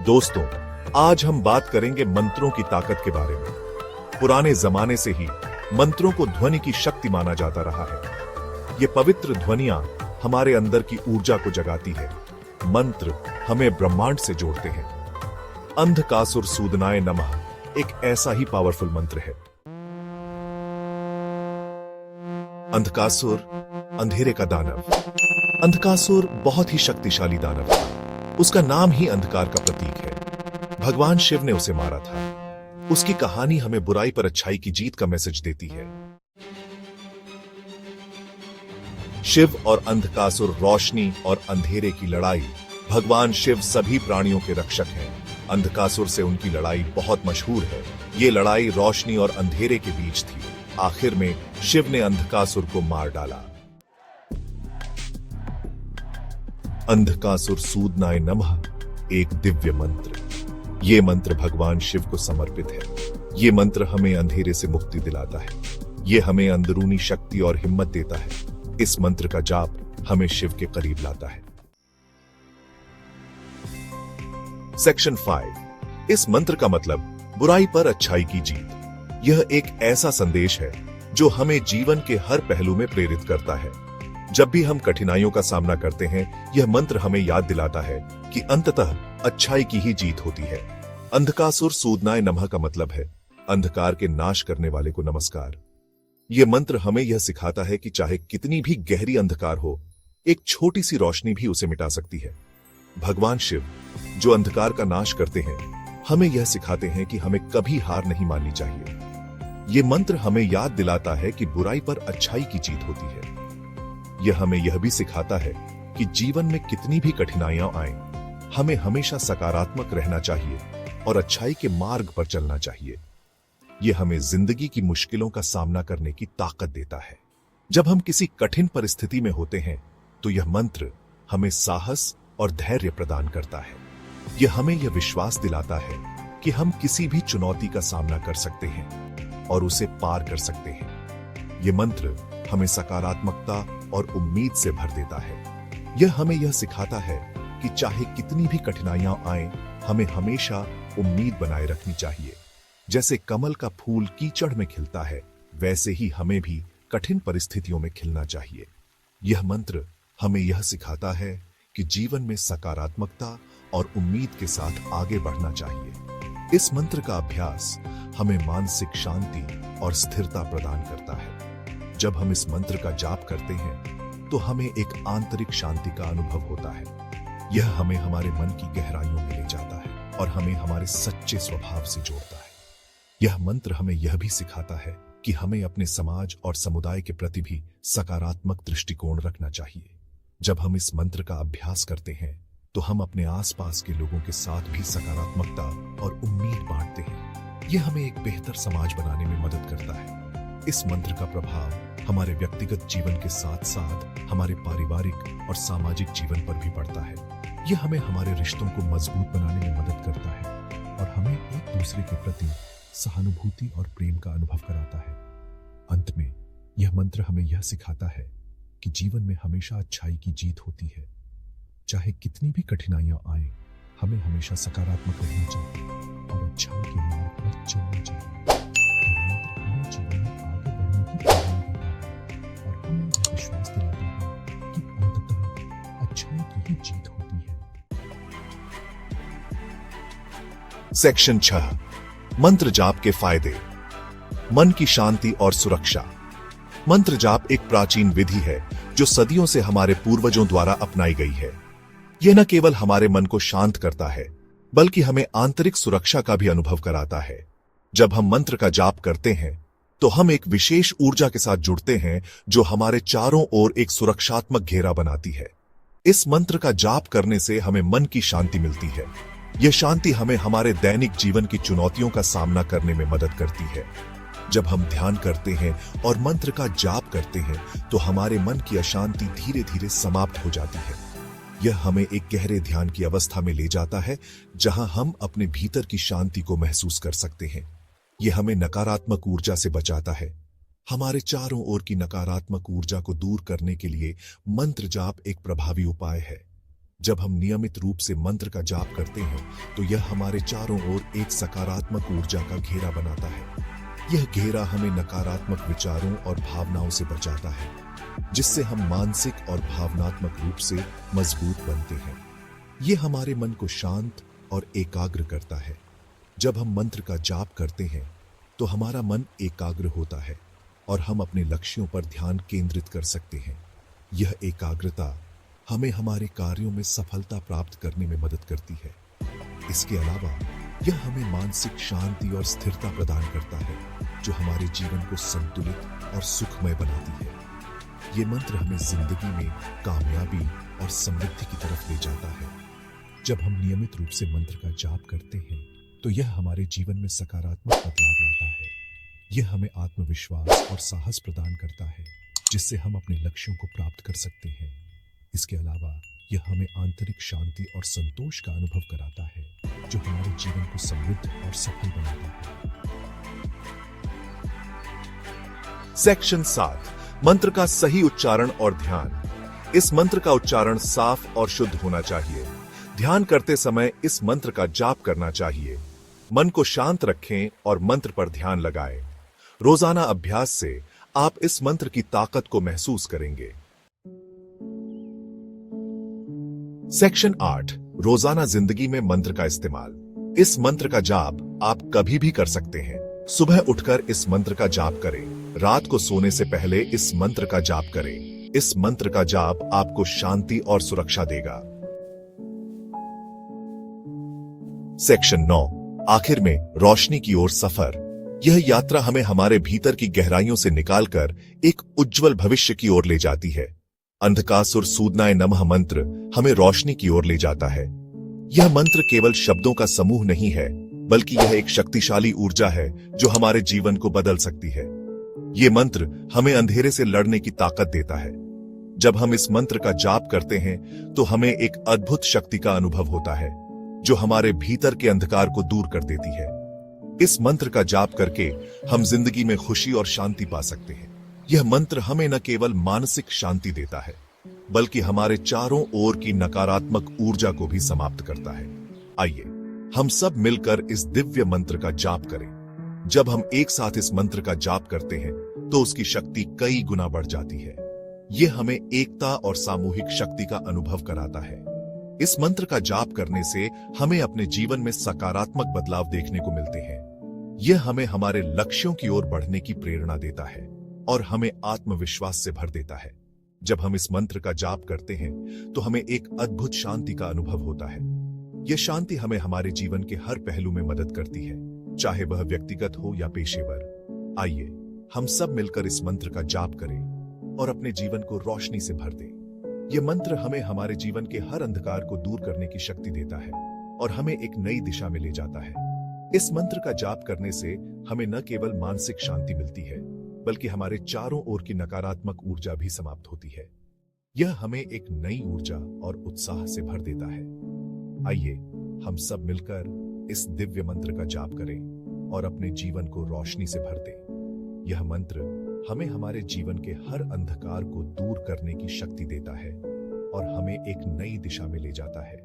दोस्तों, आज हम बात करेंगे मंत्रों की ताकत के बारे में। पुराने जमाने से ही मंत्रों को ध्वनि की शक्ति माना जाता रहा है। ये पवित्र ध्वनियां हमारे अंदर की ऊर्जा को जगाती है। मंत्र हमें ब्रह्मांड से जोड़ते हैं। अंधकासुर सूदनाय नमः एक ऐसा ही पावरफुल मंत्र है। अंधकासुर अंधेरे का दानव। अंधकासुर बहुत ही शक्तिशाली दानव था। उसका नाम ही अंधकार का प्रतीक है। भगवान शिव ने उसे मारा था। उसकी कहानी हमें बुराई पर अच्छाई की जीत का मैसेज देती है। शिव और अंधकासुर, रोशनी और अंधेरे की लड़ाई। भगवान शिव सभी प्राणियों के रक्षक हैं। अंधकासुर से उनकी लड़ाई बहुत मशहूर है। ये लड़ाई रोशनी और अंधेरे के बीच थी। आखिर में शिव ने अंधकासुर को मार डाला। अंधकासुर सूदनाय नमः एक दिव्य मंत्र। ये मंत्र भगवान शिव को समर्पित है। ये मंत्र हमें अंधेरे से मुक्ति दिलाता है। ये हमें अंदरूनी शक्ति और हिम्मत देता है। इस मंत्र का जाप हमें शिव के करीब लाता है। सेक्शन 5। इस मंत्र का मतलब बुराई पर अच्छाई की जीत। यह एक ऐसा संदेश है जो हमें जीवन के हर पहलू में प्रेरित करता है। जब भी हम कठिनाइयों का सामना करते हैं, यह मंत्र हमें याद दिलाता है कि अंततः अच्छाई की ही जीत होती है। अंधकासुर सूदनाय नमः का मतलब है अंधकार के नाश करने वाले को नमस्कार। यह मंत्र हमें यह सिखाता है कि चाहे कितनी भी गहरी अंधकार हो, एक छोटी सी रोशनी भी उसे मिटा सकती है। भगवान शिव जो अंधकार का नाश करते हैं, हमें यह सिखाते हैं कि हमें कभी हार नहीं माननी चाहिए। ये मंत्र हमें याद दिलाता है कि बुराई पर अच्छाई की जीत होती है। यह हमें यह भी सिखाता है कि जीवन में कितनी भी कठिनाइयां आएं, हमें हमेशा सकारात्मक रहना चाहिए और अच्छाई के मार्ग पर चलना चाहिए। यह हमें जिंदगी की मुश्किलों का सामना करने की ताकत देता है। जब हम किसी कठिन परिस्थिति में होते हैं, तो यह मंत्र हमें साहस और धैर्य प्रदान करता है। यह हमें यह विश्वास दिलाता है कि हम किसी भी चुनौती का सामना कर सकते हैं और उसे पार कर सकते हैं। यह मंत्र हमें सकारात्मकता और उम्मीद से भर देता है। यह हमें यह सिखाता है कि चाहे कितनी भी कठिनाइयां आएं, हमें हमेशा उम्मीद बनाए रखनी चाहिए। जैसे कमल का फूल कीचड़ में खिलता है, वैसे ही हमें भी कठिन परिस्थितियों में खिलना चाहिए। यह मंत्र हमें यह सिखाता है कि जीवन में सकारात्मकता और उम्मीद के साथ आगे बढ़ना चाहिए। इस मंत्र का अभ्यास हमें मानसिक शांति और स्थिरता प्रदान करता है। जब हम इस मंत्र का जाप करते हैं, तो हमें एक आंतरिक शांति का अनुभव होता है। यह हमें हमारे मन की गहराइयों में ले जाता है और हमें हमारे सच्चे स्वभाव से जोड़ता है। यह मंत्र हमें यह भी सिखाता है कि हमें अपने समाज और समुदाय के प्रति भी सकारात्मक दृष्टिकोण रखना चाहिए। जब हम इस मंत्र का अभ्यास करते हैं, तो हम अपने आसपास के लोगों के साथ भी सकारात्मकता और उम्मीद बांटते हैं। यह हमें एक बेहतर समाज बनाने में मदद करता है। इस मंत्र का प्रभाव हमारे व्यक्तिगत जीवन के साथ साथ हमारे पारिवारिक और सामाजिक जीवन पर भी पड़ता है। यह हमें हमारे रिश्तों को मजबूत बनाने में मदद करता है और हमें एक दूसरे के प्रति सहानुभूति और प्रेम का अनुभव कराता है। अंत में यह मंत्र हमें यह सिखाता है कि जीवन में हमेशा अच्छाई की जीत होती है। चाहे कितनी भी कठिनाइयां आए, हमें हमेशा सकारात्मक रहना चाहिए और अच्छाई के मार्ग पर चलना चाहिए। यह मंत्र हमें जीवन में आगे बढ़ने की प्रेरणा देता है और हमें यह विश्वास दिलाता है कि अंततः अच्छाई की ही जीत होती है। सेक्शन 6। मंत्र जाप के फायदे। मन की शांति और सुरक्षा। मंत्र जाप एक प्राचीन विधि है जो सदियों से हमारे पूर्वजों द्वारा अपनाई गई है। यह न केवल हमारे मन को शांत करता है, बल्कि हमें आंतरिक सुरक्षा का भी अनुभव कराता है। जब हम मंत्र का जाप करते हैं, तो हम एक विशेष ऊर्जा के साथ जुड़ते हैं जो हमारे चारों ओर एक सुरक्षात्मक घेरा बनाती है। इस मंत्र का जाप करने से हमें मन की शांति मिलती है। यह शांति हमें हमारे दैनिक जीवन की चुनौतियों का सामना करने में मदद करती है। जब हम ध्यान करते हैं और मंत्र का जाप करते हैं, तो हमारे मन की अशांति धीरे धीरे समाप्त हो जाती है। यह हमें एक गहरे ध्यान की अवस्था में ले जाता है, जहां हम अपने भीतर की शांति को महसूस कर सकते हैं। यह हमें नकारात्मक ऊर्जा से बचाता है। हमारे चारों ओर की नकारात्मक ऊर्जा को दूर करने के लिए मंत्र जाप एक प्रभावी उपाय है। जब हम नियमित रूप से मंत्र का जाप करते हैं तो यह हमारे चारों ओर एक सकारात्मक ऊर्जा का घेरा बनाता है। यह घेरा हमें नकारात्मक विचारों और भावनाओं से बचाता है, जिससे हम मानसिक और भावनात्मक रूप से मजबूत बनते हैं। यह हमारे मन को शांत और एकाग्र करता है। जब हम मंत्र का जाप करते हैं तो हमारा मन एकाग्र होता है और हम अपने लक्ष्यों पर ध्यान केंद्रित कर सकते हैं। यह एकाग्रता हमें हमारे कार्यों में सफलता प्राप्त करने में मदद करती है। इसके अलावा यह हमें मानसिक शांति और स्थिरता प्रदान करता है, जो हमारे जीवन को संतुलित और सुखमय बनाती है। ये मंत्र हमें जिंदगी में कामयाबी और समृद्धि की तरफ ले जाता है। जब हम नियमित रूप से मंत्र का जाप करते हैं तो यह हमारे जीवन में सकारात्मक बदलाव लाता है। यह हमें आत्मविश्वास और साहस प्रदान करता है, जिससे हम अपने लक्ष्यों को प्राप्त कर सकते हैं। इसके अलावा यह हमें आंतरिक शांति और संतोष का अनुभव कराता है, जो हमारे जीवन को समृद्ध और सफल बनाता है। सेक्शन 7, मंत्र का सही उच्चारण और ध्यान। इस मंत्र का उच्चारण साफ और शुद्ध होना चाहिए। ध्यान करते समय इस मंत्र का जाप करना चाहिए। मन को शांत रखें और मंत्र पर ध्यान लगाएं। रोजाना अभ्यास से आप इस मंत्र की ताकत को महसूस करेंगे। सेक्शन 8, रोजाना जिंदगी में मंत्र का इस्तेमाल। इस मंत्र का जाप आप कभी भी कर सकते हैं। सुबह उठकर इस मंत्र का जाप करें। रात को सोने से पहले इस मंत्र का जाप करें। इस मंत्र का जाप आपको शांति और सुरक्षा देगा। सेक्शन 9, आखिर में रोशनी की ओर सफर। यह यात्रा हमें हमारे भीतर की गहराइयों से निकालकर एक उज्जवल भविष्य की ओर ले जाती है। अंधकासुर सूदनाय नमः मंत्र हमें रोशनी की ओर ले जाता है। यह मंत्र केवल शब्दों का समूह नहीं है, बल्कि यह एक शक्तिशाली ऊर्जा है जो हमारे जीवन को बदल सकती है। यह मंत्र हमें अंधेरे से लड़ने की ताकत देता है। जब हम इस मंत्र का जाप करते हैं तो हमें एक अद्भुत शक्ति का अनुभव होता है, जो हमारे भीतर के अंधकार को दूर कर देती है। इस मंत्र का जाप करके हम जिंदगी में खुशी और शांति पा सकते हैं। यह मंत्र हमें न केवल मानसिक शांति देता है, बल्कि हमारे चारों ओर की नकारात्मक ऊर्जा को भी समाप्त करता है। आइए हम सब मिलकर इस दिव्य मंत्र का जाप करें। जब हम एक साथ इस मंत्र का जाप करते हैं तो उसकी शक्ति कई गुना बढ़ जाती है। यह हमें एकता और सामूहिक शक्ति का अनुभव कराता है। इस मंत्र का जाप करने से हमें अपने जीवन में सकारात्मक बदलाव देखने को मिलते हैं। यह हमें हमारे लक्ष्यों की ओर बढ़ने की प्रेरणा देता है और हमें आत्मविश्वास से भर देता है। जब हम इस मंत्र का जाप करते हैं तो हमें एक अद्भुत शांति का अनुभव होता है। यह शांति हमें हमारे जीवन के हर पहलू में मदद करती है, चाहे वह व्यक्तिगत हो या पेशेवर। आइए हम सब मिलकर इस मंत्र का जाप करें और अपने जीवन को रोशनी से भर दें। यह मंत्र हमें हमारे जीवन के हर अंधकार को दूर करने की शक्ति देता है और हमें एक नई दिशा में ले जाता है। इस मंत्र का जाप करने से हमें न केवल मानसिक शांति मिलती है, बल्कि हमारे चारों ओर की नकारात्मक ऊर्जा भी समाप्त होती है। यह हमें एक नई ऊर्जा और उत्साह से भर देता है। आइए हम सब मिलकर इस दिव्य मंत्र का जाप करें और अपने जीवन को रोशनी से भर दें। यह मंत्र हमें हमारे जीवन के हर अंधकार को दूर करने की शक्ति देता है और हमें एक नई दिशा में ले जाता है।